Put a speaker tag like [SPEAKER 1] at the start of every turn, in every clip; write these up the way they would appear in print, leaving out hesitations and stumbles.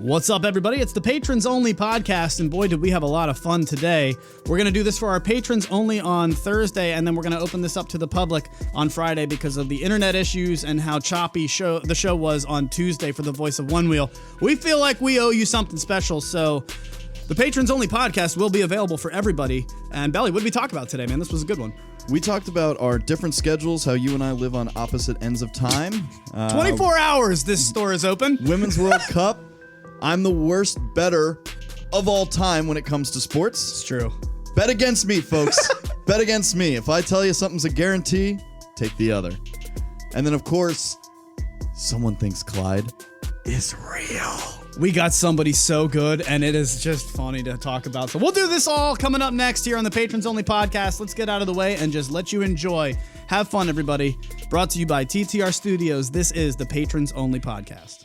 [SPEAKER 1] What's up, everybody? It's the Patrons Only podcast, and boy, did we have a lot of fun today. We're going to do this for our patrons only on Thursday, and then we're going to open this up to the public on Friday because of the internet issues and how choppy the show was on Tuesday for the Voice of Onewheel. We feel like we owe you something special, so the Patrons Only podcast will be available for everybody. And Belly, what did we talk about today, man? This was a good one.
[SPEAKER 2] We talked about our different schedules, how you and I live on opposite ends of time.
[SPEAKER 1] 24 hours this store is open.
[SPEAKER 2] Women's World Cup. I'm the worst bettor of all time when it comes to sports.
[SPEAKER 1] It's true.
[SPEAKER 2] Bet against me, folks. Bet against me. If I tell you something's a guarantee, take the other. And then, of course, someone thinks Clyde is real.
[SPEAKER 1] We got somebody so good, and it is just funny to talk about. So we'll do this all coming up next here on the Patrons Only podcast. Let's get out of the way and just let you enjoy. Have fun, everybody. Brought to you by TTR Studios. This is the Patrons Only podcast.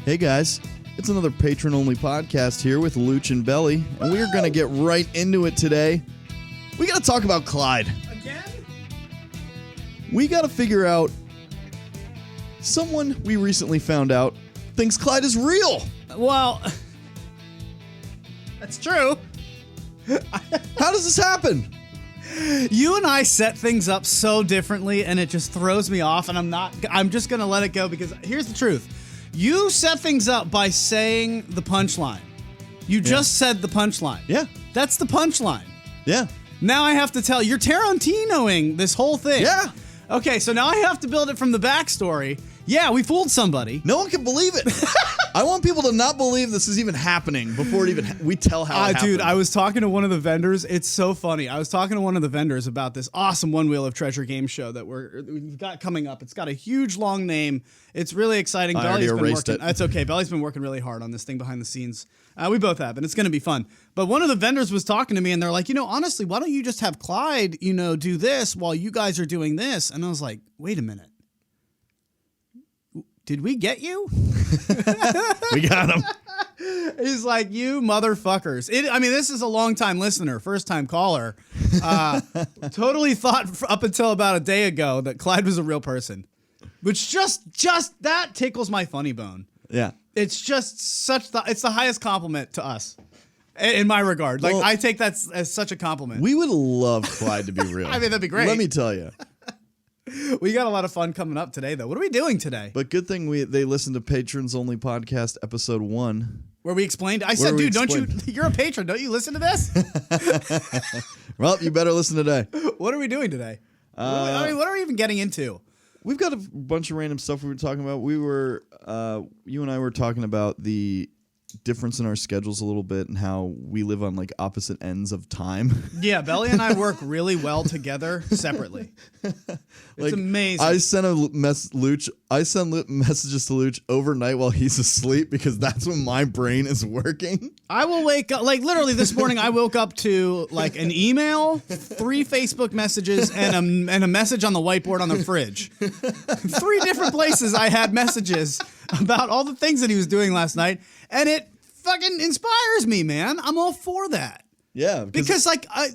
[SPEAKER 2] Hey guys, it's another patron-only podcast here with Luc and Belly, and we are going to get right into it today. We got to talk about Clyde.
[SPEAKER 1] Again?
[SPEAKER 2] We got to figure out someone we recently found out thinks Clyde is real.
[SPEAKER 1] Well, that's true.
[SPEAKER 2] How does this happen?
[SPEAKER 1] You and I set things up so differently, and it just throws me off, and I'm just going to let it go because here's the truth. You set things up by saying the punchline. You just said the punchline.
[SPEAKER 2] Yeah.
[SPEAKER 1] That's the punchline.
[SPEAKER 2] Yeah.
[SPEAKER 1] Now I have to tell you're Tarantinoing this whole thing.
[SPEAKER 2] Yeah.
[SPEAKER 1] Okay, so now I have to build it from the backstory. Yeah, we fooled somebody.
[SPEAKER 2] No one can believe it. I want people to not believe this is even happening before we tell how it happened.
[SPEAKER 1] Dude, I was talking to one of the vendors. It's so funny. I was talking to one of the vendors about this awesome One Wheel of Treasure game show that we've got coming up. It's got a huge, long name. It's really exciting.
[SPEAKER 2] I already erased it.
[SPEAKER 1] It's okay. Belly's been working really hard on this thing behind the scenes. We both have, and it's going to be fun. But one of the vendors was talking to me, and they're like, honestly, why don't you just have Clyde, do this while you guys are doing this? And I was like, wait a minute. Did we get you?
[SPEAKER 2] We got him.
[SPEAKER 1] He's like, you motherfuckers. This is a long-time listener, first-time caller. Totally thought up until about a day ago that Clyde was a real person. Which just that tickles my funny bone.
[SPEAKER 2] Yeah.
[SPEAKER 1] It's just it's the highest compliment to us. In my regard. Like, I take that as such a compliment.
[SPEAKER 2] We would love Clyde to be real.
[SPEAKER 1] That'd be great.
[SPEAKER 2] Let me tell you.
[SPEAKER 1] We got a lot of fun coming up today, though. What are we doing today?
[SPEAKER 2] But good thing they listened to Patrons Only podcast episode 1.
[SPEAKER 1] Where we explained. I said, dude, you're a patron. Don't you listen to this?
[SPEAKER 2] Well, you better listen today.
[SPEAKER 1] What are we doing today? What are we even getting into?
[SPEAKER 2] We've got a bunch of random stuff we were talking about. You and I were talking about the difference in our schedules a little bit and how we live on like opposite ends of time.
[SPEAKER 1] Yeah, Belly and I work really well together separately. It's amazing.
[SPEAKER 2] I send messages to Luc overnight while he's asleep because that's when my brain is working.
[SPEAKER 1] I will wake up, like literally this morning I woke up to like an email, 3 Facebook messages, and a message on the whiteboard on the fridge. 3 different places I had messages about all the things that he was doing last night, and it fucking inspires me, man. I'm all for that.
[SPEAKER 2] Yeah.
[SPEAKER 1] Because like, I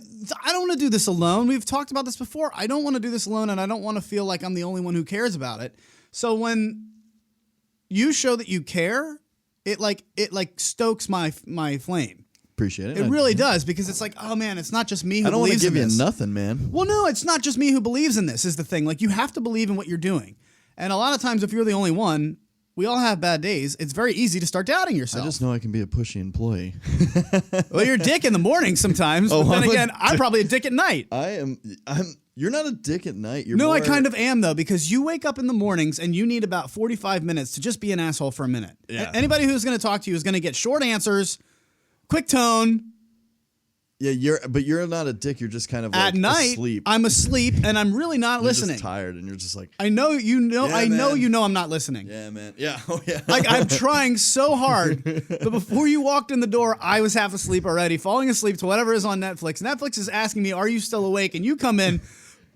[SPEAKER 1] don't want to do this alone. We've talked about this before. I don't want to do this alone, and I don't want to feel like I'm the only one who cares about it. So when you show that you care, it stokes my flame.
[SPEAKER 2] Appreciate it.
[SPEAKER 1] It really does, because it's like, oh man, it's not just me who believes in this.
[SPEAKER 2] I don't want to give you nothing, man.
[SPEAKER 1] Well, no, it's not just me who believes in this is the thing. Like, you have to believe in what you're doing. And a lot of times if you're the only one, we all have bad days. It's very easy to start doubting yourself.
[SPEAKER 2] I just know I can be a pushy employee.
[SPEAKER 1] Well, you're a dick in the morning sometimes, but then again, I'm probably a dick at night.
[SPEAKER 2] You're not a dick at night.
[SPEAKER 1] I kind of am, though, because you wake up in the mornings and you need about 45 minutes to just be an asshole for a minute.
[SPEAKER 2] Yeah.
[SPEAKER 1] Anybody who's going to talk to you is going to get short answers, quick tone.
[SPEAKER 2] Yeah, but you're not a dick. You're just kind of
[SPEAKER 1] at night.
[SPEAKER 2] Asleep.
[SPEAKER 1] I'm asleep and I'm really not
[SPEAKER 2] you're
[SPEAKER 1] listening.
[SPEAKER 2] Just tired, and you're just like,
[SPEAKER 1] I know I'm not listening.
[SPEAKER 2] Yeah, man. Yeah, oh yeah.
[SPEAKER 1] Like, I'm trying so hard, but before you walked in the door, I was half asleep already, falling asleep to whatever is on Netflix. Netflix is asking me, "Are you still awake?" And you come in,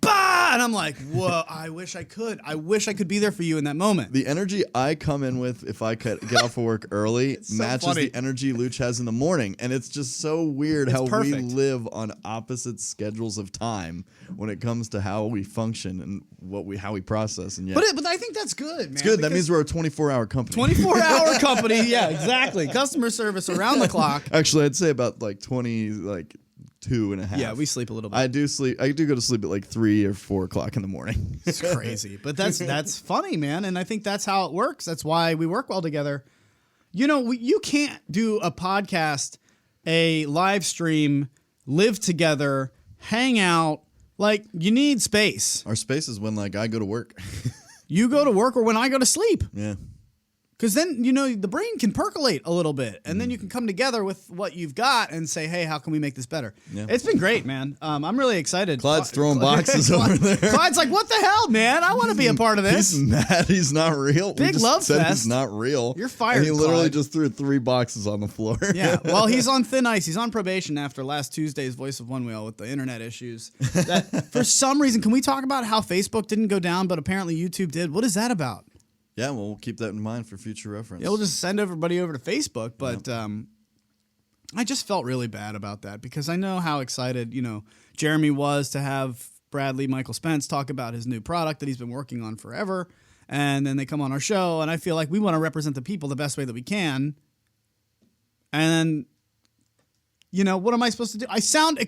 [SPEAKER 1] bah! And I'm like, whoa, I wish I could. I wish I could be there for you in that moment.
[SPEAKER 2] The energy I come in with if I get off of work early matches the energy Luc has in the morning. And it's just so weird how
[SPEAKER 1] perfect.
[SPEAKER 2] we live on opposite schedules of time when it comes to how we function and how we process. And
[SPEAKER 1] But I think that's good, man.
[SPEAKER 2] It's good. That means we're a 24-hour company.
[SPEAKER 1] 24-hour company. Yeah, exactly. Customer service around the clock.
[SPEAKER 2] Actually, I'd say about like 2.5.
[SPEAKER 1] Yeah, we sleep a little bit.
[SPEAKER 2] I do sleep. I do go to sleep at like 3 or 4 o'clock in the morning.
[SPEAKER 1] It's crazy, but that's funny, man. And I think that's how it works. That's why we work well together. You know, you can't do a podcast, a live stream, live together, hang out. Like, you need space.
[SPEAKER 2] Our space is when like I go to work.
[SPEAKER 1] You go to work or when I go to sleep.
[SPEAKER 2] Yeah.
[SPEAKER 1] Because then, you know, the brain can percolate a little bit, and then you can come together with what you've got and say, hey, how can we make this better? Yeah. It's been great, man. I'm really excited.
[SPEAKER 2] Clyde's throwing boxes over there.
[SPEAKER 1] Clyde's like, what the hell, man? I want to be a part of this.
[SPEAKER 2] He's mad he's not real.
[SPEAKER 1] Big love
[SPEAKER 2] said
[SPEAKER 1] fest.
[SPEAKER 2] He's not real.
[SPEAKER 1] You're fired,
[SPEAKER 2] And he literally
[SPEAKER 1] Clyde.
[SPEAKER 2] just threw 3 boxes on the floor.
[SPEAKER 1] Yeah, well, he's on thin ice. He's on probation after last Tuesday's Voice of Onewheel with the internet issues. That, for some reason, can we talk about how Facebook didn't go down, but apparently YouTube did? What is that about?
[SPEAKER 2] Yeah, well, we'll keep that in mind for future reference.
[SPEAKER 1] Yeah, we'll just send everybody over to Facebook, but I just felt really bad about that because I know how excited, you know, Jeremy was to have Bradley Michael Spence talk about his new product that he's been working on forever, and then they come on our show, and I feel like we want to represent the people the best way that we can, and you know, what am I supposed to do? I sound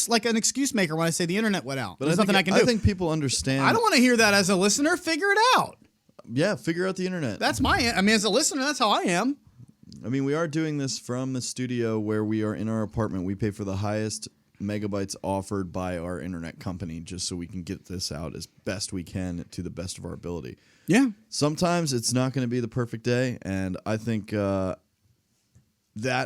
[SPEAKER 1] like an excuse maker when I say the internet went out. But there's nothing I can do.
[SPEAKER 2] I think people understand.
[SPEAKER 1] I don't want to hear that as a listener. Figure it out.
[SPEAKER 2] Yeah, figure out the internet.
[SPEAKER 1] That's I mean, as a listener, that's how I am.
[SPEAKER 2] I mean, we are doing this from the studio where we are in our apartment. We pay for the highest megabytes offered by our internet company just so we can get this out as best we can to the best of our ability.
[SPEAKER 1] Yeah.
[SPEAKER 2] Sometimes it's not going to be the perfect day, and I think that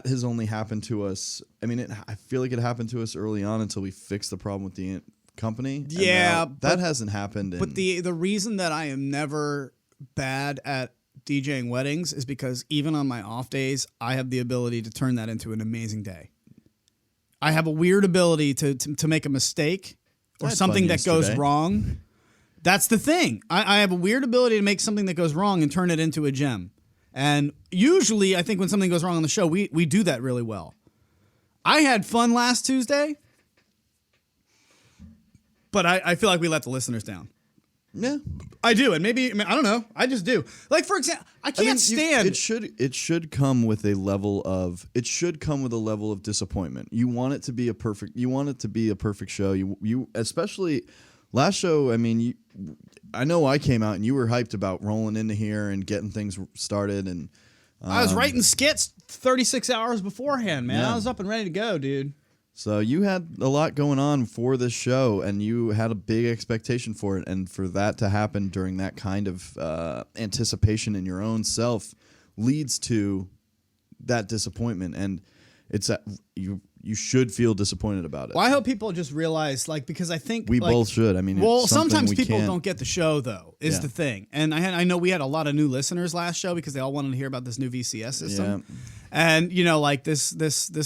[SPEAKER 2] has only happened to us. I mean, I feel like it happened to us early on until we fixed the problem with the company.
[SPEAKER 1] Yeah.
[SPEAKER 2] That hasn't happened.
[SPEAKER 1] But the reason that I am never bad at DJing weddings is because even on my off days, I have the ability to turn that into an amazing day. I have a weird ability to make a mistake or something that goes wrong. That's the thing. I have a weird ability to make something that goes wrong and turn it into a gem. And usually, I think when something goes wrong on the show, we do that really well. I had fun last Tuesday, but I feel like we let the listeners down.
[SPEAKER 2] Yeah,
[SPEAKER 1] I do, and maybe I don't know. I just do. Like, for example, I can't stand.
[SPEAKER 2] It should come with a level of disappointment. You want it to be a perfect. You want it to be a perfect show. You especially last show. I mean, I know I came out and you were hyped about rolling into here and getting things started, and
[SPEAKER 1] I was writing skits 36 hours beforehand, man.
[SPEAKER 2] Yeah.
[SPEAKER 1] I was up and ready to go, dude.
[SPEAKER 2] So you had a lot going on for this show, and you had a big expectation for it, and for that to happen during that kind of anticipation in your own self leads to that disappointment, and it's you should feel disappointed about it.
[SPEAKER 1] Well, I hope people just realize, like, because I think
[SPEAKER 2] we both should. I mean,
[SPEAKER 1] well, sometimes people don't get the show though. Is
[SPEAKER 2] Yeah.
[SPEAKER 1] the thing, and I know we had a lot of new listeners last show because they all wanted to hear about this new VCS system.
[SPEAKER 2] Yeah.
[SPEAKER 1] And you know, like this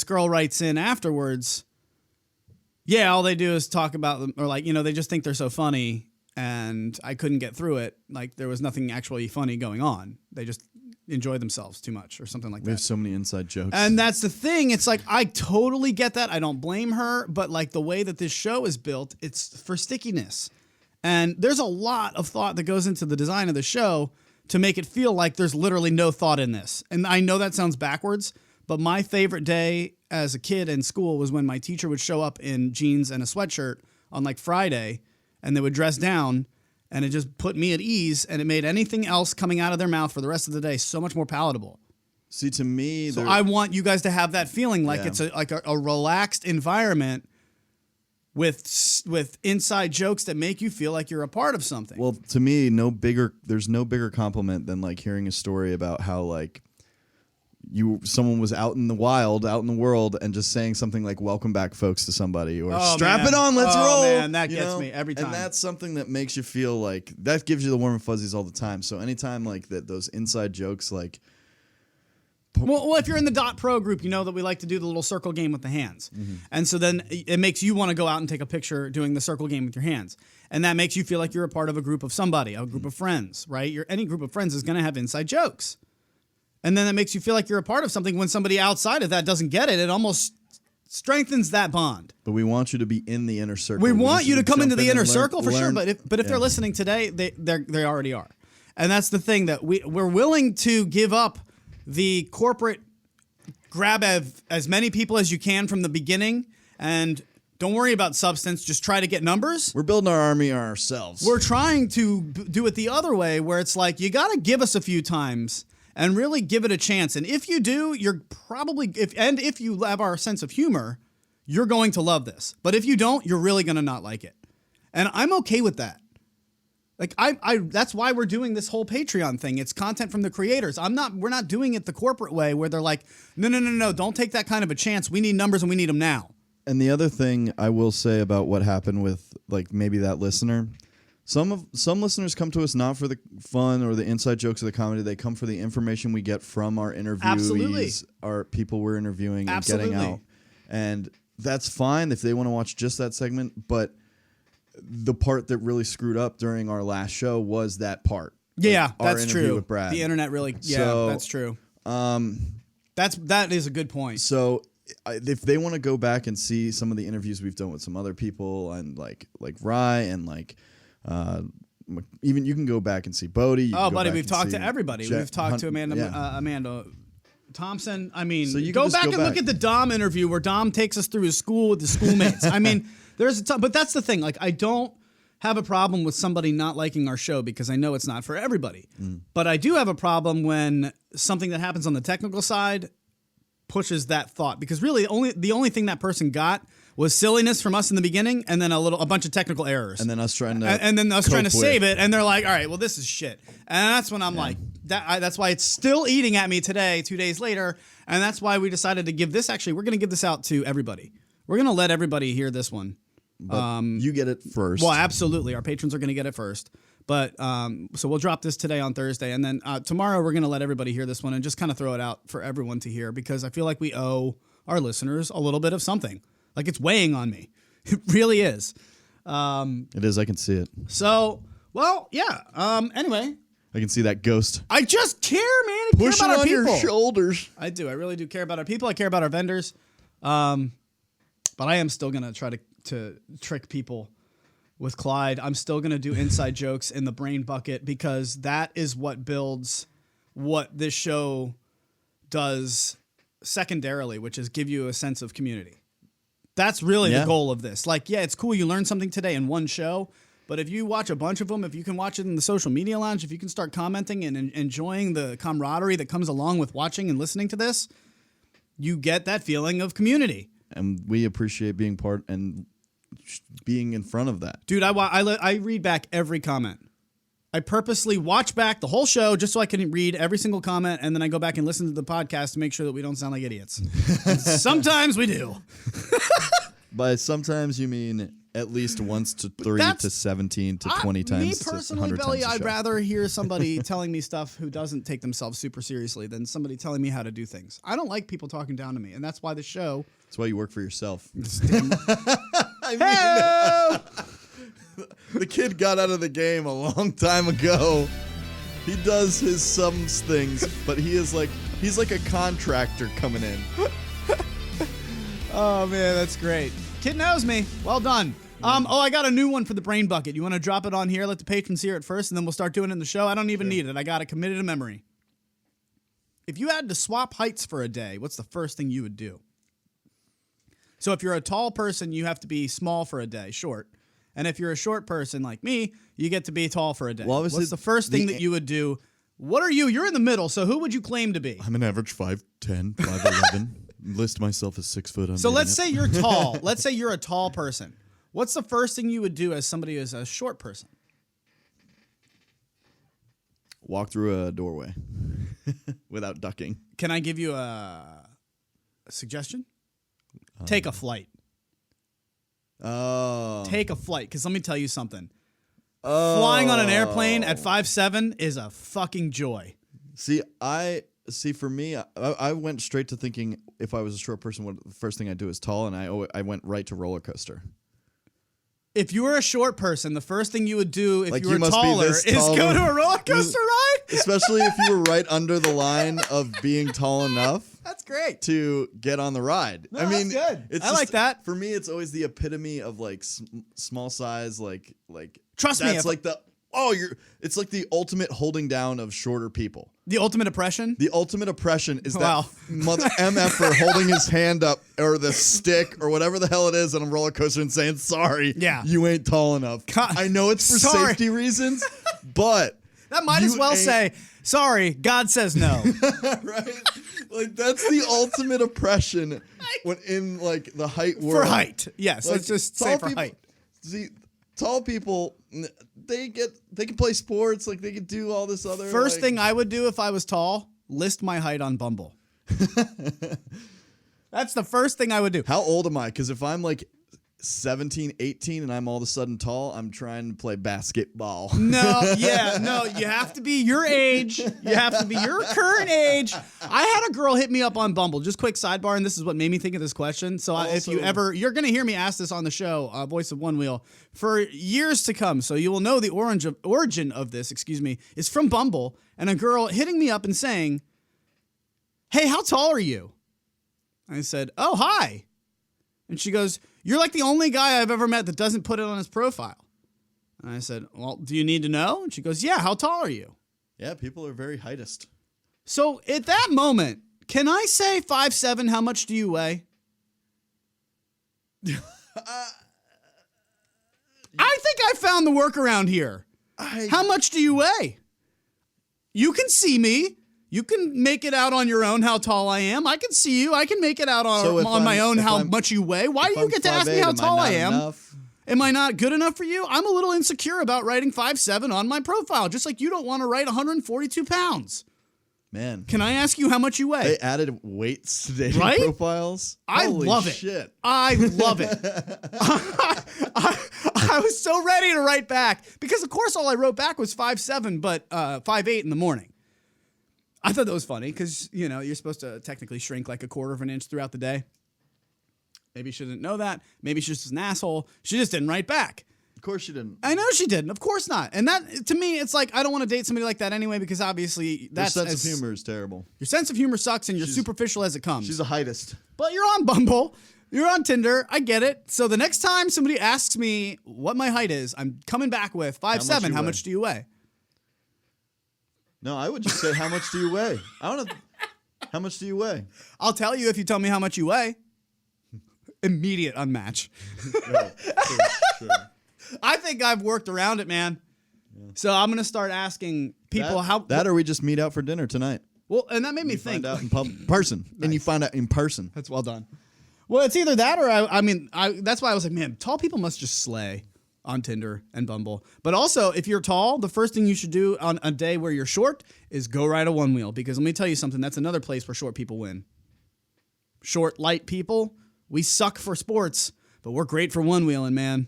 [SPEAKER 1] girl writes in afterwards. Yeah, all they do is talk about them, or like, you know, they just think they're so funny, and I couldn't get through it. Like there was nothing actually funny going on. They just enjoy themselves too much, or something like that.
[SPEAKER 2] We have so many inside jokes,
[SPEAKER 1] and that's the thing. It's like I totally get that. I don't blame her, but like the way that this show is built, it's for stickiness, and there's a lot of thought that goes into the design of the show to make it feel like there's literally no thought in this. And I know that sounds backwards, but my favorite day as a kid in school was when my teacher would show up in jeans and a sweatshirt on like Friday, and they would dress down, and it just put me at ease, and it made anything else coming out of their mouth for the rest of the day so much more palatable.
[SPEAKER 2] See, to me,
[SPEAKER 1] So I want you guys to have that feeling like
[SPEAKER 2] Yeah.
[SPEAKER 1] it's a relaxed environment with inside jokes that make you feel like you're a part of something.
[SPEAKER 2] well, to me, there's no bigger compliment than like hearing a story about how like someone was out in the wild, out in the world, and just saying something like "Welcome back, folks" to somebody, or "Strap it on, let's roll."
[SPEAKER 1] Man, that gets me every time.
[SPEAKER 2] And that's something that makes you feel like that gives you the warm and fuzzies all the time. So anytime like that, those inside jokes, like
[SPEAKER 1] Well, if you're in the .pro group, you know that we like to do the little circle game with the hands. And so then it makes you want to go out and take a picture doing the circle game with your hands. And that makes you feel like you're a part of a group of somebody, a group of friends, right? Any group of friends is going to have inside jokes. And then that makes you feel like you're a part of something. When somebody outside of that doesn't get it, it almost strengthens that bond.
[SPEAKER 2] But we want you to be in the inner circle.
[SPEAKER 1] We want you to come into the inner circle for sure. But if they're listening today, they already are. And that's the thing, that we're willing to give up the corporate grab as many people as you can from the beginning, and don't worry about substance. Just try to get numbers.
[SPEAKER 2] We're building our army ourselves.
[SPEAKER 1] We're trying to do it the other way, where it's like you got to give us a few times and really give it a chance. And if you do, you're probably if you have our sense of humor, you're going to love this. But if you don't, you're really going to not like it. And I'm okay with that. Like that's why we're doing this whole Patreon thing. It's content from the creators. We're not doing it the corporate way where they're like, no, don't take that kind of a chance. We need numbers and we need them now.
[SPEAKER 2] And the other thing I will say about what happened with like maybe that listener, some listeners come to us not for the fun or the inside jokes or the comedy. They come for the information we get from our interviewees,
[SPEAKER 1] Absolutely.
[SPEAKER 2] our people we're interviewing and
[SPEAKER 1] Absolutely.
[SPEAKER 2] getting out. And that's fine if they want to watch just that segment, but the part that really screwed up during our last show was that part.
[SPEAKER 1] Yeah,
[SPEAKER 2] our
[SPEAKER 1] that's
[SPEAKER 2] interview
[SPEAKER 1] true.
[SPEAKER 2] with Brad.
[SPEAKER 1] The internet really, that's true. That is a good point.
[SPEAKER 2] So if they want to go back and see some of the interviews we've done with some other people and like Rye and even you can go back and see Bodie.
[SPEAKER 1] Oh, buddy, we've talked to everybody. We've talked to Amanda Thompson. I mean,
[SPEAKER 2] so you
[SPEAKER 1] go back and look at the Dom interview where Dom takes us through his school with his schoolmates. I mean, there's a ton, but that's the thing. Like, I don't have a problem with somebody not liking our show because I know it's not for everybody. But I do have a problem when something that happens on the technical side pushes that thought, because really the only thing that person got was silliness from us in the beginning, and then a bunch of technical errors,
[SPEAKER 2] and then us trying
[SPEAKER 1] to save it, and they're like, all right, well, this is shit. And that's when I'm like, that's why it's still eating at me today, 2 days later, and that's why we decided to give this. Actually, we're going to give this out to everybody. We're going to let everybody hear this one.
[SPEAKER 2] But you get it first.
[SPEAKER 1] Well, absolutely, our patrons are going to get it first. But so we'll drop this today on Thursday, and then tomorrow we're going to let everybody hear this one and just kind of throw it out for everyone to hear, because I feel like we owe our listeners a little bit of something. Like, it's weighing on me. It really is.
[SPEAKER 2] It is. I can see it.
[SPEAKER 1] So, well, yeah. Anyway.
[SPEAKER 2] I can see that ghost.
[SPEAKER 1] I just care, man. I care about our people.
[SPEAKER 2] Your shoulders.
[SPEAKER 1] I do. I really do care about our people. I care about our vendors. But I am still going to try to trick people with Clyde. I'm still going to do inside jokes in the brain bucket, because that is what builds what this show does secondarily, which is give you a sense of community. That's really the goal of this. Like, yeah, it's cool you learned something today in one show, but if you watch a bunch of them, if you can watch it in the social media lounge, if you can start commenting and enjoying the camaraderie that comes along with watching and listening to this, you get that feeling of community.
[SPEAKER 2] And we appreciate being part and being in front of that.
[SPEAKER 1] Dude, I read back every comment. I purposely watch back the whole show just so I can read every single comment, and then I go back and listen to the podcast to make sure that we don't sound like idiots. Sometimes we do.
[SPEAKER 2] By sometimes you mean at least once to 3 to 17 to 20 times.
[SPEAKER 1] Me personally, Belly, I'd rather hear somebody telling me stuff who doesn't take themselves super seriously than somebody telling me how to do things. I don't like people talking down to me, and that's why the show...
[SPEAKER 2] That's why you work for yourself. The kid got out of the game a long time ago. He does his some things, but he's like a contractor coming in.
[SPEAKER 1] Oh man, that's great. Kid knows me. Well done. I got a new one for the brain bucket. You want to drop it on here? Let the patrons hear it first, and then we'll start doing it in the show. I don't even need it. I got it committed to memory. If you had to swap heights for a day, what's the first thing you would do? So if you're a tall person, you have to be small for a day, short. And if you're a short person like me, you get to be tall for a day.
[SPEAKER 2] Well,
[SPEAKER 1] what's the first thing that you would do? What are you? You're in the middle, so who would you claim to be?
[SPEAKER 2] I'm an average 5'10", 5'11". List myself as 6 foot.
[SPEAKER 1] So let's say you're tall. Let's say you're a tall person. What's the first thing you would do as somebody who's a short person?
[SPEAKER 2] Walk through a doorway without ducking.
[SPEAKER 1] Can I give you a suggestion? Take a flight.
[SPEAKER 2] Oh.
[SPEAKER 1] Take a flight, because let me tell you something. Flying on an airplane at 5'7" is a fucking joy.
[SPEAKER 2] See, See, for me, I went straight to thinking if I was a short person, what the first thing I'd do is tall, and I went right to roller coaster.
[SPEAKER 1] If you were a short person, the first thing you would do if
[SPEAKER 2] Like,
[SPEAKER 1] you
[SPEAKER 2] you
[SPEAKER 1] were
[SPEAKER 2] must be
[SPEAKER 1] taller
[SPEAKER 2] this
[SPEAKER 1] is
[SPEAKER 2] tall.
[SPEAKER 1] go to a roller coaster ride.
[SPEAKER 2] Especially if you were right under the line of being tall enough
[SPEAKER 1] That's great.
[SPEAKER 2] to get on the ride.
[SPEAKER 1] No,
[SPEAKER 2] I mean,
[SPEAKER 1] that's good.
[SPEAKER 2] It's
[SPEAKER 1] I like that.
[SPEAKER 2] For me, it's always the epitome of like small size, like.
[SPEAKER 1] Trust me,
[SPEAKER 2] That's like it's like the ultimate holding down of shorter people.
[SPEAKER 1] The ultimate oppression.
[SPEAKER 2] The ultimate oppression is
[SPEAKER 1] Wow.
[SPEAKER 2] that mother MFer holding his hand up or the stick or whatever the hell it is on a roller coaster and saying, sorry,
[SPEAKER 1] Yeah.
[SPEAKER 2] you ain't tall enough.
[SPEAKER 1] God,
[SPEAKER 2] I know it's for
[SPEAKER 1] sorry.
[SPEAKER 2] safety reasons, but
[SPEAKER 1] That might as
[SPEAKER 2] you
[SPEAKER 1] well
[SPEAKER 2] ain't-
[SPEAKER 1] say, sorry, God says no.
[SPEAKER 2] right? Like, that's the ultimate oppression when in like the height world.
[SPEAKER 1] For height. Yes,
[SPEAKER 2] Like,
[SPEAKER 1] let's just
[SPEAKER 2] tall
[SPEAKER 1] say for
[SPEAKER 2] people-
[SPEAKER 1] height.
[SPEAKER 2] See, tall people, they can play sports, like they can do all this other.
[SPEAKER 1] First
[SPEAKER 2] like,
[SPEAKER 1] thing I would do if I was tall, list my height on Bumble. That's the first thing I would do.
[SPEAKER 2] How old am I? Because if I'm like 17, 18 and I'm all of a sudden tall, I'm trying to play basketball.
[SPEAKER 1] No, you have to be your age. You have to be your current age. I had a girl hit me up on Bumble. Just quick sidebar, and this is what made me think of this question. So if you ever, you're going to hear me ask this on the show, Voice of Onewheel, for years to come. So you will know the origin of this, is from Bumble, and a girl hitting me up and saying, hey, how tall are you? I said, oh, hi. And she goes, you're like the only guy I've ever met that doesn't put it on his profile. And I said, well, do you need to know? And she goes, yeah, how tall are you?
[SPEAKER 2] Yeah, people are very heightist.
[SPEAKER 1] So at that moment, can I say 5'7", how much do you weigh? I think I found the workaround here. How much do you weigh? You can see me. You can make it out on your own how tall I am. I can see you. I can make it out on my own how much you weigh. Why do you get to ask me how tall I am?
[SPEAKER 2] Enough?
[SPEAKER 1] Am I not good enough for you? I'm a little insecure about writing 5'7" on my profile, just like you don't want to write 142 pounds.
[SPEAKER 2] Man.
[SPEAKER 1] Can I ask you how much you weigh?
[SPEAKER 2] They added weights to dating
[SPEAKER 1] Right?
[SPEAKER 2] profiles.
[SPEAKER 1] I
[SPEAKER 2] Holy
[SPEAKER 1] love it.
[SPEAKER 2] shit.
[SPEAKER 1] I love it. I was so ready to write back because, of course, all I wrote back was 5'7", but 5'8" in the morning. I thought that was funny because, you're supposed to technically shrink like a quarter of an inch throughout the day. Maybe she didn't know that. Maybe she's just an asshole. She just didn't write back.
[SPEAKER 2] Of course you didn't.
[SPEAKER 1] I know she didn't. Of course not. And that, to me, it's like I don't want to date somebody like that anyway because obviously that's
[SPEAKER 2] Your sense of humor is terrible.
[SPEAKER 1] Your sense of humor sucks and you're superficial as it comes.
[SPEAKER 2] She's a heightist.
[SPEAKER 1] But you're on Bumble. You're on Tinder. I get it. So the next time somebody asks me what my height is, I'm coming back with 5'7". How much do you weigh?
[SPEAKER 2] No, I would just say, how much do you weigh? I don't know. How much do you weigh?
[SPEAKER 1] I'll tell you if you tell me how much you weigh. Immediate unmatch.
[SPEAKER 2] Oh, sure.
[SPEAKER 1] I think I've worked around it, man. Yeah. So I'm going to start asking people how...
[SPEAKER 2] That or we just meet out for dinner tonight.
[SPEAKER 1] Well, and that made me think.
[SPEAKER 2] Find out in person. Nice. And you find out in person.
[SPEAKER 1] That's well done. Well, it's either that or that's why I was like, man, tall people must just slay on Tinder and Bumble. But also, if you're tall, the first thing you should do on a day where you're short is go ride a one wheel. Because let me tell you something, that's another place where short people win. Short, light people, we suck for sports, but we're great for one wheeling, man.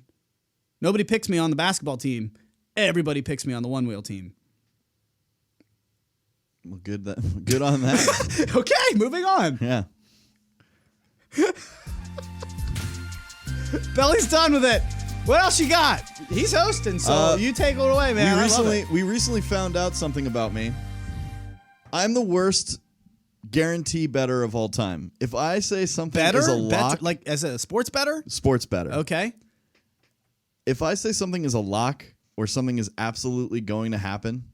[SPEAKER 1] Nobody picks me on the basketball team. Everybody picks me on the one wheel team.
[SPEAKER 2] Well, good on that.
[SPEAKER 1] Okay, moving on.
[SPEAKER 2] Yeah.
[SPEAKER 1] Belly's done with it. What else you got? He's hosting, so you take it away, man.
[SPEAKER 2] We recently found out something about me. I'm the worst guarantee better of all time. If I say something is a lock,
[SPEAKER 1] like as a sports better?
[SPEAKER 2] Sports better.
[SPEAKER 1] Okay.
[SPEAKER 2] If I say something is a lock or something is absolutely going to happen,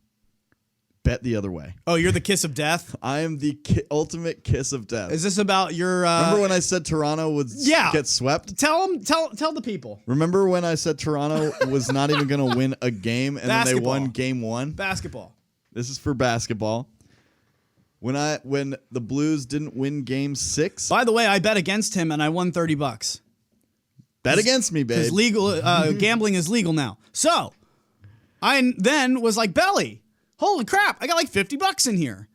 [SPEAKER 2] bet the other way.
[SPEAKER 1] Oh, you're the kiss of death?
[SPEAKER 2] I am the ultimate kiss of death.
[SPEAKER 1] Is this about your...
[SPEAKER 2] Remember when I said Toronto would get swept?
[SPEAKER 1] Tell the people.
[SPEAKER 2] Remember when I said Toronto was not even going to win a game and then they won game one?
[SPEAKER 1] Basketball.
[SPEAKER 2] This is for basketball. When the Blues didn't win game 6.
[SPEAKER 1] By the way, I bet against him and I won $30.
[SPEAKER 2] Bet against me, babe.
[SPEAKER 1] Because gambling is legal now. So, I then was like, Belly, holy crap, I got like $50 in here.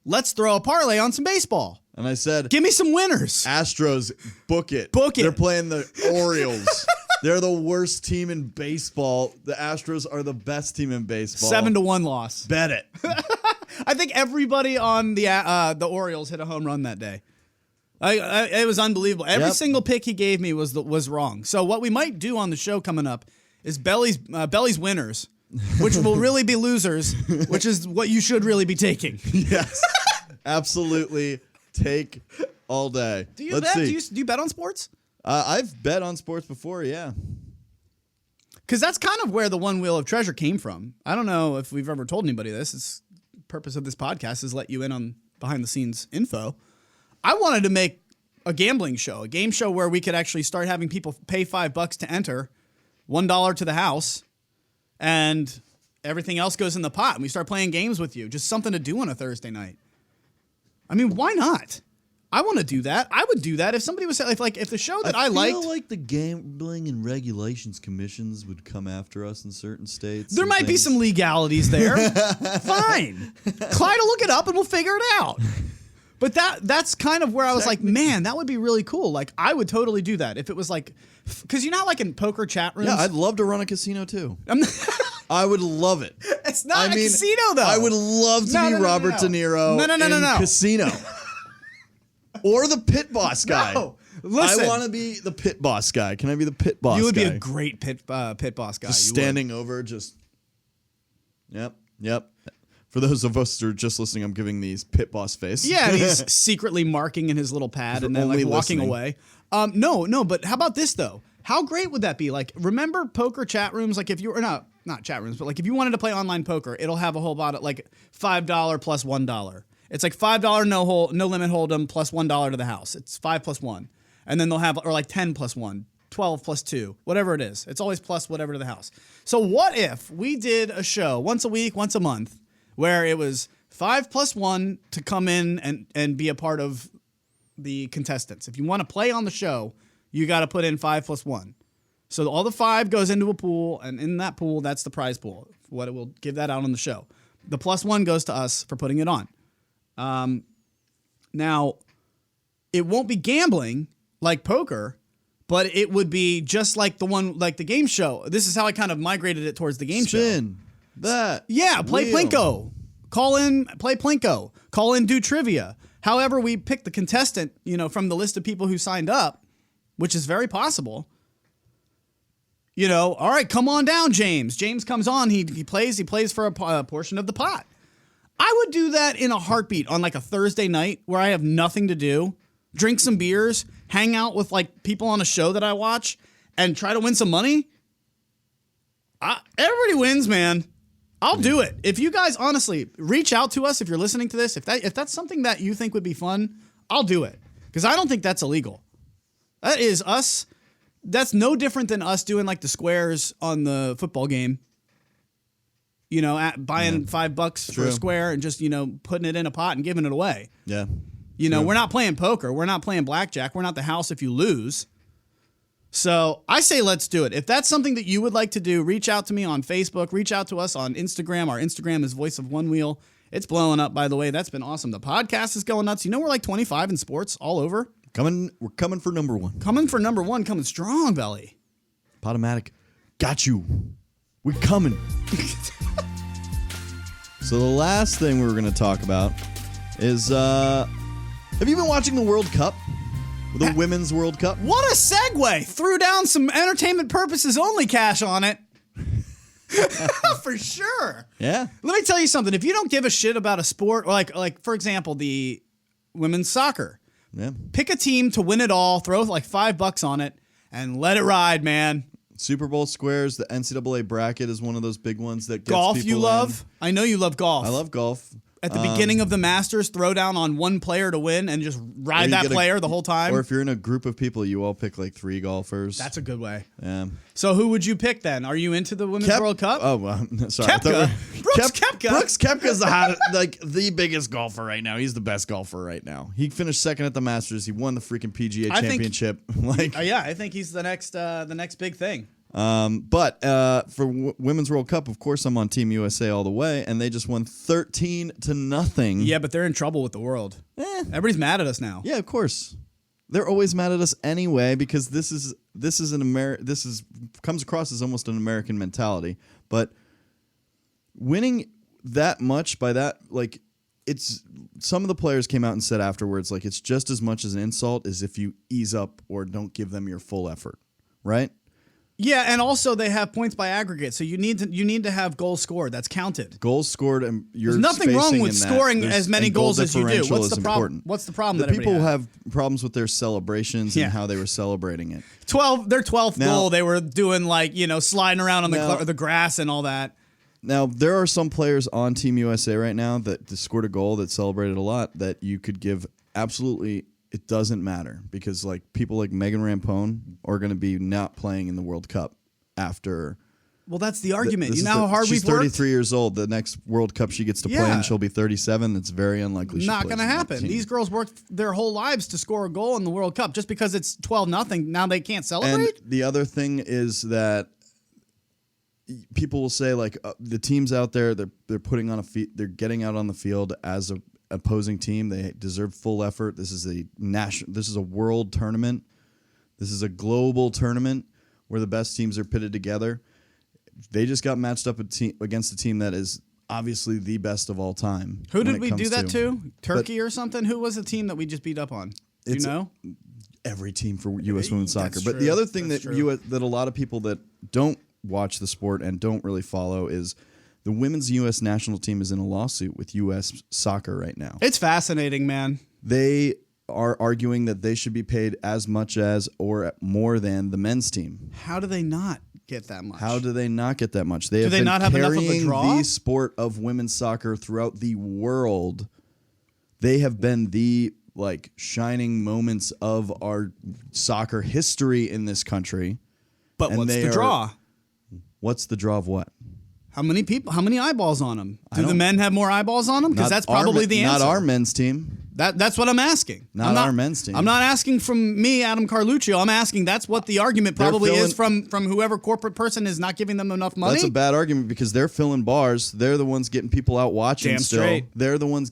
[SPEAKER 1] Let's throw a parlay on some baseball.
[SPEAKER 2] And I said,
[SPEAKER 1] give me some winners.
[SPEAKER 2] Astros, book it.
[SPEAKER 1] Book it.
[SPEAKER 2] They're playing the Orioles. They're the worst team in baseball. The Astros are the best team in baseball.
[SPEAKER 1] 7-1 loss.
[SPEAKER 2] Bet it.
[SPEAKER 1] I think everybody on the Orioles hit a home run that day. It was unbelievable. Every single pick he gave me was wrong. So what we might do on the show coming up is Belly's winners, which will really be losers, which is what you should really be taking.
[SPEAKER 2] Yes, absolutely. Take all day.
[SPEAKER 1] Do you bet? Do you bet on sports?
[SPEAKER 2] I've bet on sports before, yeah.
[SPEAKER 1] Because that's kind of where the One Wheel of Treasure came from. I don't know if we've ever told anybody this. It's the purpose of this podcast is let you in on behind the scenes info. I wanted to make a gambling show, a game show where we could actually start having people pay $5 to enter, $1 to the house, and everything else goes in the pot. And we start playing games with you. Just something to do on a Thursday night. I mean, why not? I want to do that. I would do that if somebody was if the show that I liked.
[SPEAKER 2] I feel like the Gambling and Regulations Commissions would come after us in certain states.
[SPEAKER 1] There might be some legalities there. Fine. Clyde will look it up and we'll figure it out. But that's kind of where I was like, man, that would be really cool. Like, I would totally do that if it was like, because you know, like in poker chat rooms.
[SPEAKER 2] Yeah, I'd love to run a casino too. I would love it.
[SPEAKER 1] It's not a casino though.
[SPEAKER 2] I would love to be Robert De Niro in Casino. Or the pit boss guy.
[SPEAKER 1] No, listen.
[SPEAKER 2] I want to be the pit boss guy. Can I be the pit boss guy?
[SPEAKER 1] You would be a great pit boss guy.
[SPEAKER 2] Just standing over, just... Yep. For those of us who are just listening, I'm giving these pit boss face.
[SPEAKER 1] Yeah, and he's secretly marking in his little pad and then like walking away. No, but how about this though? How great would that be? Like, remember poker chat rooms? Like if you were not chat rooms, but like if you wanted to play online poker, it'll have a whole lot of like $5 plus $1. It's like $5 no limit hold'em plus $1 to the house. It's 5 plus 1. And then they'll have, or like 10 plus 1, 12 plus 2, whatever it is. It's always plus whatever to the house. So what if we did a show once a week, once a month, where it was 5 plus 1 to come in and be a part of the contestants? If you want to play on the show, you got to put in 5 plus 1. So all the 5 goes into a pool, and in that pool, that's the prize pool. What it will give that out on the show. The plus 1 goes to us for putting it on. Now, it won't be gambling like poker, but it would be just like the game show. This is how I kind of migrated it towards the game show.
[SPEAKER 2] Spin that.
[SPEAKER 1] Yeah, play
[SPEAKER 2] wheel.
[SPEAKER 1] Plinko. Call in, play Plinko. Call in, do trivia. However, we pick the contestant, from the list of people who signed up, which is very possible. All right, come on down, James. James comes on. He plays for a portion of the pot. I would do that in a heartbeat on like a Thursday night where I have nothing to do, drink some beers, hang out with like people on a show that I watch, and try to win some money. Everybody wins, man. I'll do it. If you guys honestly reach out to us, if you're listening to this, if that's something that you think would be fun, I'll do it because I don't think that's illegal. That is us. That's no different than us doing like the squares on the football game. Buying $5 for a square and just, putting it in a pot and giving it away.
[SPEAKER 2] Yeah.
[SPEAKER 1] We're not playing poker. We're not playing blackjack. We're not the house if you lose. So I say let's do it. If that's something that you would like to do, reach out to me on Facebook. Reach out to us on Instagram. Our Instagram is Voice of Onewheel. It's blowing up, by the way. That's been awesome. The podcast is going nuts. We're like 25 in sports all over.
[SPEAKER 2] We're coming for number 1.
[SPEAKER 1] Coming for number 1. Coming strong, Belly.
[SPEAKER 2] Potomatic. Got you. We're coming. So the last thing we were going to talk about is, have you been watching the World Cup? The Women's World Cup?
[SPEAKER 1] What a segue! Threw down some entertainment purposes only cash on it. For sure.
[SPEAKER 2] Yeah.
[SPEAKER 1] Let me tell you something. If you don't give a shit about a sport, like for example, the women's soccer, pick a team to win it all, throw like $5 on it, and let it ride, man.
[SPEAKER 2] Super Bowl squares, the NCAA bracket is one of those big ones that gets
[SPEAKER 1] golf
[SPEAKER 2] people
[SPEAKER 1] you love?
[SPEAKER 2] in.
[SPEAKER 1] I know you love golf.
[SPEAKER 2] I love golf.
[SPEAKER 1] At the beginning of the Masters, throw down on one player to win and just ride that player the whole time.
[SPEAKER 2] Or if you're in a group of people, you all pick like 3 golfers.
[SPEAKER 1] That's a good way.
[SPEAKER 2] Yeah.
[SPEAKER 1] So who would you pick then? Are you into the Women's World Cup?
[SPEAKER 2] Oh, sorry.
[SPEAKER 1] Koepka. Brooks Koepka.
[SPEAKER 2] Brooks Koepka's the biggest golfer right now. He's the best golfer right now. He finished second at the Masters. He won the freaking PGA Championship.
[SPEAKER 1] I think he's the next big thing.
[SPEAKER 2] But for Women's World Cup, of course, I'm on Team USA all the way, and they just won 13-0.
[SPEAKER 1] Yeah, but they're in trouble with the world. Everybody's mad at us now.
[SPEAKER 2] Yeah, of course. They're always mad at us anyway because this comes across as almost an American mentality. But winning that much by that, like it's some of the players came out and said afterwards, like, it's just as much as an insult as if you ease up or don't give them your full effort, right?
[SPEAKER 1] Yeah, and also they have points by aggregate, so you need to have goals scored. That's counted.
[SPEAKER 2] Goals scored, and you're
[SPEAKER 1] There's nothing wrong with scoring as many goals as you do.
[SPEAKER 2] Differential
[SPEAKER 1] What's the
[SPEAKER 2] is
[SPEAKER 1] problem?
[SPEAKER 2] important.
[SPEAKER 1] What's the problem?
[SPEAKER 2] The
[SPEAKER 1] that
[SPEAKER 2] people
[SPEAKER 1] everybody
[SPEAKER 2] have problems with their celebrations and how they were celebrating it.
[SPEAKER 1] Their 12th
[SPEAKER 2] Now-
[SPEAKER 1] goal, they were doing like sliding around on
[SPEAKER 2] Now-
[SPEAKER 1] the grass and all that.
[SPEAKER 2] Now, there are some players on Team USA right now that scored a goal that celebrated a lot that you could give absolutely. It doesn't matter because like people like Megan Rampone are going to be not playing in the World Cup after.
[SPEAKER 1] Well, that's the argument.
[SPEAKER 2] This
[SPEAKER 1] You
[SPEAKER 2] is
[SPEAKER 1] know how hard
[SPEAKER 2] she's
[SPEAKER 1] we've worked?
[SPEAKER 2] 33 years old. The next World Cup she gets to play
[SPEAKER 1] Yeah.
[SPEAKER 2] and she'll be 37. It's very unlikely.
[SPEAKER 1] Not going to happen. These girls worked their whole lives to score a goal in the World Cup. Just because it's 12-0, now they can't celebrate?
[SPEAKER 2] And the other thing is that people will say like the teams out there they're putting on they're getting out on the field as a opposing team. They deserve full effort. This is a world tournament. This is a global tournament where the best teams are pitted together. They just got matched up against a team that is obviously the best of all time.
[SPEAKER 1] Who did we do that to? Turkey or something? Who was the team that we just beat up on? Do you know?
[SPEAKER 2] Every team for U.S. women's soccer.
[SPEAKER 1] That's
[SPEAKER 2] But
[SPEAKER 1] true.
[SPEAKER 2] the other thing
[SPEAKER 1] That's
[SPEAKER 2] that
[SPEAKER 1] true.
[SPEAKER 2] that a lot of people that don't watch the sport and don't really follow is the women's U.S. national team is in a lawsuit with U.S. soccer right now.
[SPEAKER 1] It's fascinating, man.
[SPEAKER 2] They are arguing that they should be paid as much as or more than the men's team.
[SPEAKER 1] How do they not get that much?
[SPEAKER 2] How do they not get that much? They
[SPEAKER 1] Do
[SPEAKER 2] have
[SPEAKER 1] they
[SPEAKER 2] been
[SPEAKER 1] not have enough of a
[SPEAKER 2] carrying
[SPEAKER 1] draw?
[SPEAKER 2] the sport of women's soccer throughout the world. They have been the shining moments of our soccer history in this country.
[SPEAKER 1] But
[SPEAKER 2] and
[SPEAKER 1] what's
[SPEAKER 2] they
[SPEAKER 1] the
[SPEAKER 2] are-
[SPEAKER 1] draw?
[SPEAKER 2] What's the draw of what?
[SPEAKER 1] How many people? How many eyeballs on them? Do the
[SPEAKER 2] don't-
[SPEAKER 1] men have more eyeballs on them? Because
[SPEAKER 2] Not
[SPEAKER 1] that's probably
[SPEAKER 2] our,
[SPEAKER 1] the answer.
[SPEAKER 2] Not our men's team.
[SPEAKER 1] That's what I'm asking.
[SPEAKER 2] Not our men's team.
[SPEAKER 1] I'm not asking from me, Adam Carluccio. I'm asking that's what the argument probably is from whoever corporate person is not giving them enough money.
[SPEAKER 2] That's a bad argument because they're filling bars. They're the ones getting people out watching.
[SPEAKER 1] Damn
[SPEAKER 2] still.
[SPEAKER 1] straight.
[SPEAKER 2] They're the ones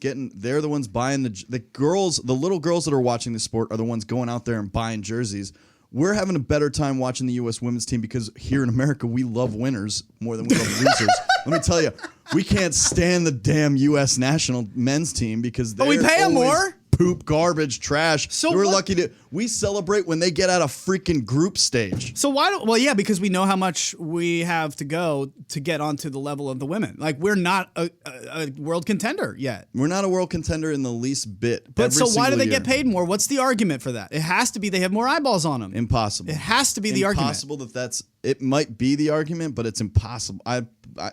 [SPEAKER 2] buying the girls. The little girls that are watching the sport are the ones going out there and buying jerseys. We're having a better time watching the U.S. women's team because here in America we love winners more than we love losers. Let me tell you, we can't stand the damn U.S. national men's team because
[SPEAKER 1] But we pay 'em more.
[SPEAKER 2] Poop, garbage, trash.
[SPEAKER 1] So
[SPEAKER 2] we're
[SPEAKER 1] what-
[SPEAKER 2] lucky to. We celebrate when they get out of freaking group stage.
[SPEAKER 1] So why don't? Well, yeah, because we know how much we have to go to get onto the level of the women. Like we're not a world contender yet.
[SPEAKER 2] We're not a world contender in the least bit.
[SPEAKER 1] But
[SPEAKER 2] every
[SPEAKER 1] so why do
[SPEAKER 2] single
[SPEAKER 1] they
[SPEAKER 2] year.
[SPEAKER 1] get paid more? What's the argument for that? It has to be they have more eyeballs on them.
[SPEAKER 2] Impossible.
[SPEAKER 1] It has to be the argument.
[SPEAKER 2] Impossible that's. It might be the argument, but it's impossible.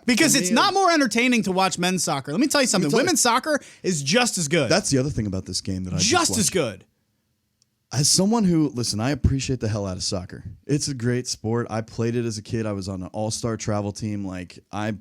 [SPEAKER 1] Because
[SPEAKER 2] for
[SPEAKER 1] it's
[SPEAKER 2] me,
[SPEAKER 1] not more entertaining to watch men's soccer. Let me tell you something.
[SPEAKER 2] tell you-
[SPEAKER 1] Women's soccer is just as good.
[SPEAKER 2] That's the other thing about this game that I
[SPEAKER 1] just as
[SPEAKER 2] watched.
[SPEAKER 1] good.
[SPEAKER 2] As someone who, listen, I appreciate the hell out of soccer. It's a great sport. I played it as a kid. I was on an all-star travel team. Like, I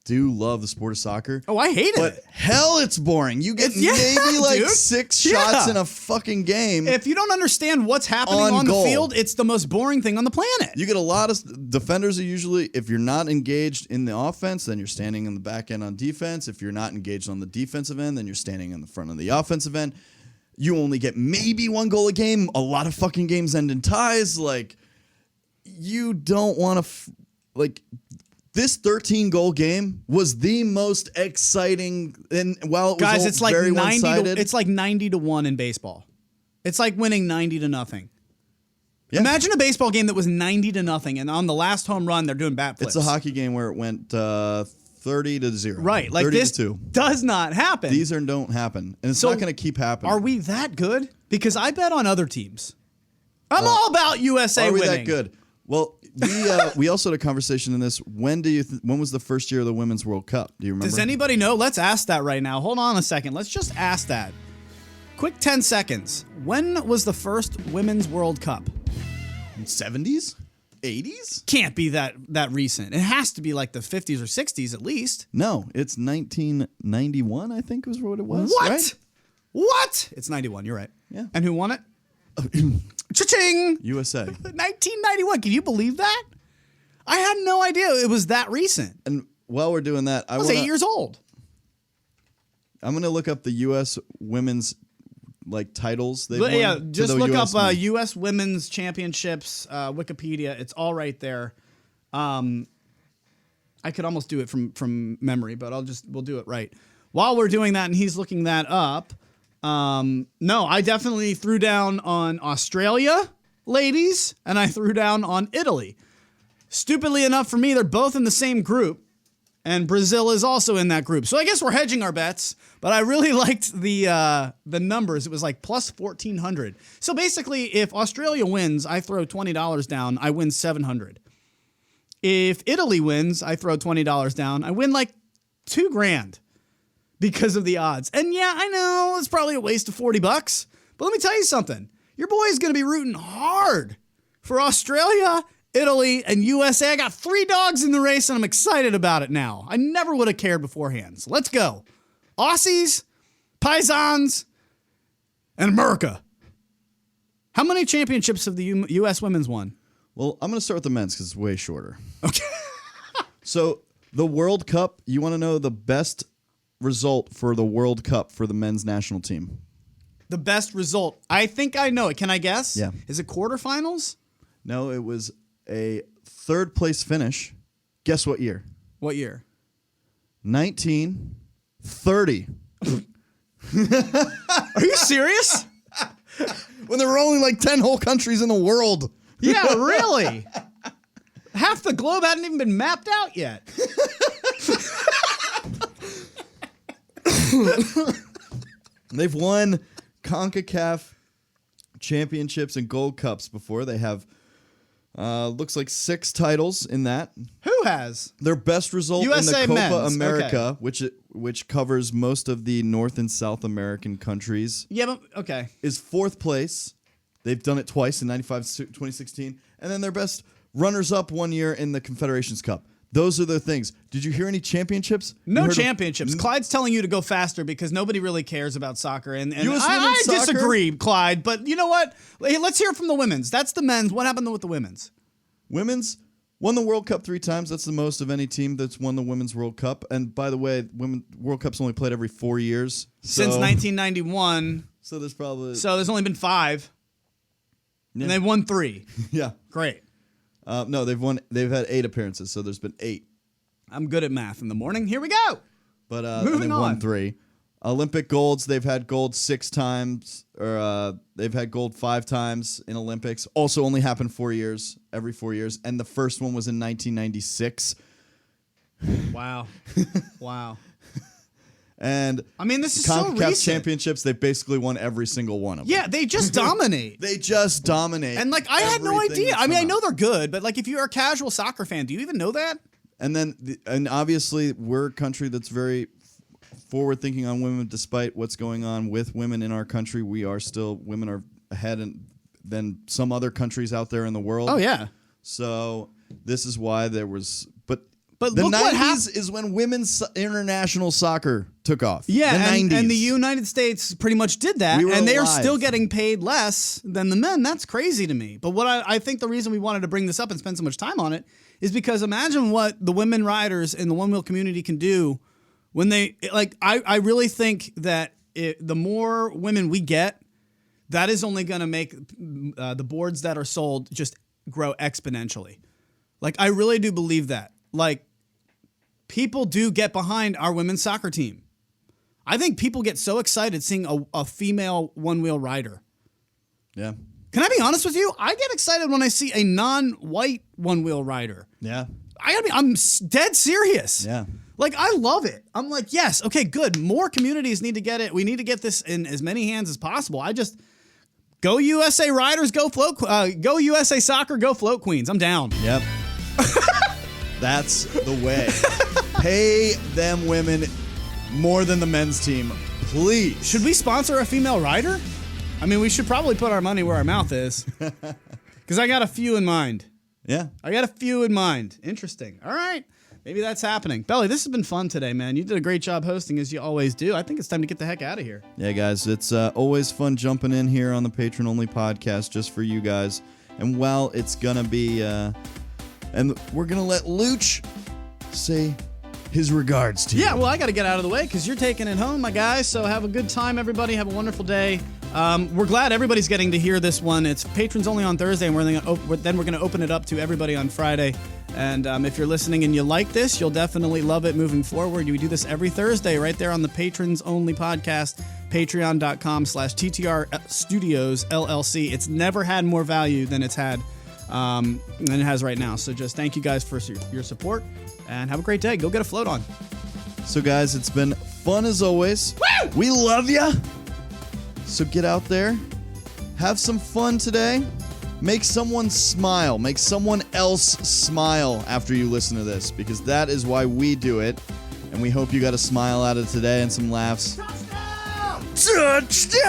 [SPEAKER 2] do love the sport of soccer.
[SPEAKER 1] Oh, I hate
[SPEAKER 2] But
[SPEAKER 1] it.
[SPEAKER 2] hell, it's boring. You get
[SPEAKER 1] Yeah,
[SPEAKER 2] maybe like
[SPEAKER 1] dude.
[SPEAKER 2] 6
[SPEAKER 1] Yeah.
[SPEAKER 2] shots in a fucking game.
[SPEAKER 1] If you don't understand what's happening
[SPEAKER 2] On
[SPEAKER 1] on
[SPEAKER 2] goal.
[SPEAKER 1] the field, it's the most boring thing on the planet.
[SPEAKER 2] You get a lot of defenders are usually, if you're not engaged in the offense, then you're standing in the back end on defense. If you're not engaged on the defensive end, then you're standing in the front of the offensive end. You only get maybe 1 goal a game. A lot of fucking games end in ties. Like, you don't want to, this 13-goal game was the most exciting. And while it was
[SPEAKER 1] Guys,
[SPEAKER 2] all
[SPEAKER 1] it's like
[SPEAKER 2] very
[SPEAKER 1] 90
[SPEAKER 2] one-sided,
[SPEAKER 1] to, it's like 90-1 in baseball. It's like winning 90-0.
[SPEAKER 2] yeah.
[SPEAKER 1] Imagine a baseball game that was 90-0, and on the last home run, they're doing bat flips.
[SPEAKER 2] It's a hockey game where it went 30-0.
[SPEAKER 1] Right, like
[SPEAKER 2] 30
[SPEAKER 1] this
[SPEAKER 2] to 2.
[SPEAKER 1] does not happen.
[SPEAKER 2] These don't happen, and it's
[SPEAKER 1] So,
[SPEAKER 2] not going to keep happening.
[SPEAKER 1] Are we that good? Because I bet on other teams. I'm all about USA
[SPEAKER 2] Are we
[SPEAKER 1] winning.
[SPEAKER 2] that good? Well, we also had a conversation in this. When was the first year of the Women's World Cup? Do you remember?
[SPEAKER 1] Does anybody know? Let's ask that right now. Hold on a second. Let's just ask that. Quick 10 seconds. When was the first Women's World Cup?
[SPEAKER 2] 70s? 80s?
[SPEAKER 1] Can't be that recent. It has to be like the 50s or 60s at least.
[SPEAKER 2] No, it's 1991, I think was what it was.
[SPEAKER 1] What?
[SPEAKER 2] Right?
[SPEAKER 1] What? It's 91. You're right.
[SPEAKER 2] Yeah.
[SPEAKER 1] And who won it? Cha-ching!
[SPEAKER 2] USA.
[SPEAKER 1] 1991. Can you believe that? I had no idea it was that recent.
[SPEAKER 2] And while we're doing that,
[SPEAKER 1] I was 8 years old.
[SPEAKER 2] I'm going to look up the U.S. women's titles. They've
[SPEAKER 1] But,
[SPEAKER 2] won
[SPEAKER 1] yeah,
[SPEAKER 2] to
[SPEAKER 1] just
[SPEAKER 2] the
[SPEAKER 1] look
[SPEAKER 2] US
[SPEAKER 1] up
[SPEAKER 2] men.
[SPEAKER 1] U.S. Women's Championships, Wikipedia. It's all right there. I could almost do it from memory, but we'll do it right. while we're doing that and he's looking that up, no, I definitely threw down on Australia, ladies, and I threw down on Italy. Stupidly enough for me, they're both in the same group, and Brazil is also in that group. So I guess we're hedging our bets, but I really liked the numbers. It was like plus 1,400. So basically, if Australia wins, I throw $20 down, I win $700. If Italy wins, I throw $20 down, I win like $2,000 because of the odds. And yeah, I know it's probably a waste of $40, but let me tell you something. Your boy is going to be rooting hard for Australia, Italy, and USA. I got 3 dogs in the race, and I'm excited about it now. I never would have cared beforehand. So let's go. Aussies, Paisans, and America. How many championships have the U.S. women's won?
[SPEAKER 2] Well, I'm going to start with the men's because it's way shorter.
[SPEAKER 1] Okay.
[SPEAKER 2] So the World Cup, you want to know the best result for the World Cup for the men's national team?
[SPEAKER 1] The best result. I think I know it. Can I guess?
[SPEAKER 2] Yeah.
[SPEAKER 1] Is it quarterfinals?
[SPEAKER 2] No, it was a 3rd place finish. Guess what year?
[SPEAKER 1] What year?
[SPEAKER 2] 1930.
[SPEAKER 1] Are you serious?
[SPEAKER 2] When there were only like 10 whole countries in the world.
[SPEAKER 1] Yeah, really? Half the globe hadn't even been mapped out yet.
[SPEAKER 2] They've won CONCACAF championships and gold cups before. They have, looks like 6 titles in that.
[SPEAKER 1] Who has?
[SPEAKER 2] Their best result
[SPEAKER 1] USA
[SPEAKER 2] in the Copa
[SPEAKER 1] men's.
[SPEAKER 2] America,
[SPEAKER 1] Okay.
[SPEAKER 2] which covers most of the North and South American countries,
[SPEAKER 1] Yeah, but okay.
[SPEAKER 2] is 4th place. They've done it twice in 95, 2016. And then their best runners-up one year in the Confederations Cup. Those are the things. Did you hear any championships?
[SPEAKER 1] No championships. Clyde's telling you to go faster because nobody really cares about soccer. And
[SPEAKER 2] US
[SPEAKER 1] I
[SPEAKER 2] women's soccer?
[SPEAKER 1] disagree, Clyde. But you know what? Hey, let's hear from the women's. That's the men's. What happened with the women's?
[SPEAKER 2] Women's won the World Cup 3 times. That's the most of any team that's won the Women's World Cup. And by the way, Women's World Cup's only played every 4 years.
[SPEAKER 1] Since 1991.
[SPEAKER 2] So there's probably...
[SPEAKER 1] So there's only been 5.
[SPEAKER 2] Yeah.
[SPEAKER 1] And they've won 3.
[SPEAKER 2] Yeah.
[SPEAKER 1] Great.
[SPEAKER 2] No, they've had 8 appearances, so there's been 8.
[SPEAKER 1] I'm good at math in the morning. Here we go.
[SPEAKER 2] But
[SPEAKER 1] Moving
[SPEAKER 2] they've
[SPEAKER 1] on.
[SPEAKER 2] won 3. Olympic golds, they've had gold 6 times, or they've had gold 5 times in Olympics. Also only happened 4 years, every 4 years. And the first one was in 1996.
[SPEAKER 1] Wow. Wow.
[SPEAKER 2] And
[SPEAKER 1] I mean, this is so
[SPEAKER 2] CONCACAF
[SPEAKER 1] recent.
[SPEAKER 2] championships, they basically won every single one of them.
[SPEAKER 1] Yeah, they just dominate.
[SPEAKER 2] They just dominate.
[SPEAKER 1] And like, I had no
[SPEAKER 2] everything
[SPEAKER 1] idea.
[SPEAKER 2] that's
[SPEAKER 1] I mean, I
[SPEAKER 2] come
[SPEAKER 1] know
[SPEAKER 2] out.
[SPEAKER 1] they're good, but like, if you're a casual soccer fan, do you even know that?
[SPEAKER 2] And then, and obviously, we're a country that's very forward thinking on women. Despite what's going on with women in our country, women are ahead than some other countries out there in the world.
[SPEAKER 1] Oh yeah.
[SPEAKER 2] So this is why there was, but
[SPEAKER 1] But
[SPEAKER 2] the
[SPEAKER 1] look what
[SPEAKER 2] 90s is when women's international soccer took off.
[SPEAKER 1] Yeah,
[SPEAKER 2] the 90s.
[SPEAKER 1] and the United States pretty much did that,
[SPEAKER 2] We were
[SPEAKER 1] and they are
[SPEAKER 2] alive.
[SPEAKER 1] still getting paid less than the men. That's crazy to me. But what I think the reason we wanted to bring this up and spend so much time on it is because imagine what the women riders in the one-wheel community can do when they, like, I really think that the more women we get, that is only going to make the boards that are sold just grow exponentially. Like, I really do believe that. Like, people do get behind our women's soccer team. I think people get so excited seeing a female one-wheel rider.
[SPEAKER 2] Yeah.
[SPEAKER 1] Can I be honest with you? I get excited when I see a non-white one-wheel rider.
[SPEAKER 2] Yeah.
[SPEAKER 1] I'm dead serious.
[SPEAKER 2] Yeah.
[SPEAKER 1] Like, I love it. I'm like, yes, okay, good. More communities need to get it. We need to get this in as many hands as possible. Go USA Riders, go float. Go USA Soccer, go float queens. I'm down.
[SPEAKER 2] Yep. That's the way. Pay them women more than the men's team, please.
[SPEAKER 1] Should we sponsor a female rider? I mean, we should probably put our money where our mouth is. Because I got a few in mind.
[SPEAKER 2] Yeah.
[SPEAKER 1] I got a few in mind. Interesting. All right. Maybe that's happening. Belly, this has been fun today, man. You did a great job hosting, as you always do. I think it's time to get the heck out of here.
[SPEAKER 2] Yeah, guys, it's always fun jumping in here on the Patron Only podcast just for you guys. And while it's going to be, and we're going to let Luc say his regards to you.
[SPEAKER 1] Yeah, well, I got to get out of the way because you're taking it home, my guys. So have a good time, everybody. Have a wonderful day. We're glad everybody's getting to hear this one. It's patrons only on Thursday, and then we're going to open it up to everybody on Friday. And if you're listening and you like this, you'll definitely love it moving forward. We do this every Thursday right there on the Patrons Only podcast, patreon.com/TTR Studios LLC. It's never had more value than it has right now. So just thank you guys for your support and have a great day. Go get a float on.
[SPEAKER 2] So guys, it's been fun as always. Woo! We love ya. So get out there, have some fun today. Make someone smile. Make someone else smile after you listen to this, because that is why we do it. And we hope you got a smile out of today and some laughs. Touchdown! Touchdown!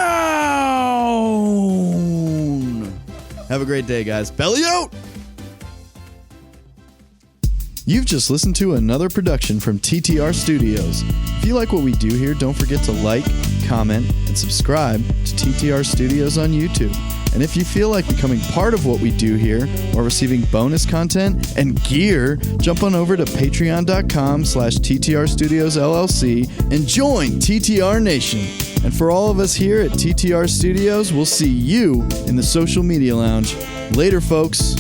[SPEAKER 2] Have a great day, guys. Belly out! You've just listened to another production from TTR Studios. If you like what we do here, don't forget to like, comment, and subscribe to TTR Studios on YouTube. And if you feel like becoming part of what we do here or receiving bonus content and gear, jump on over to patreon.com/TTR Studios LLC and join TTR Nation. And for all of us here at TTR Studios, we'll see you in the social media lounge. Later, folks.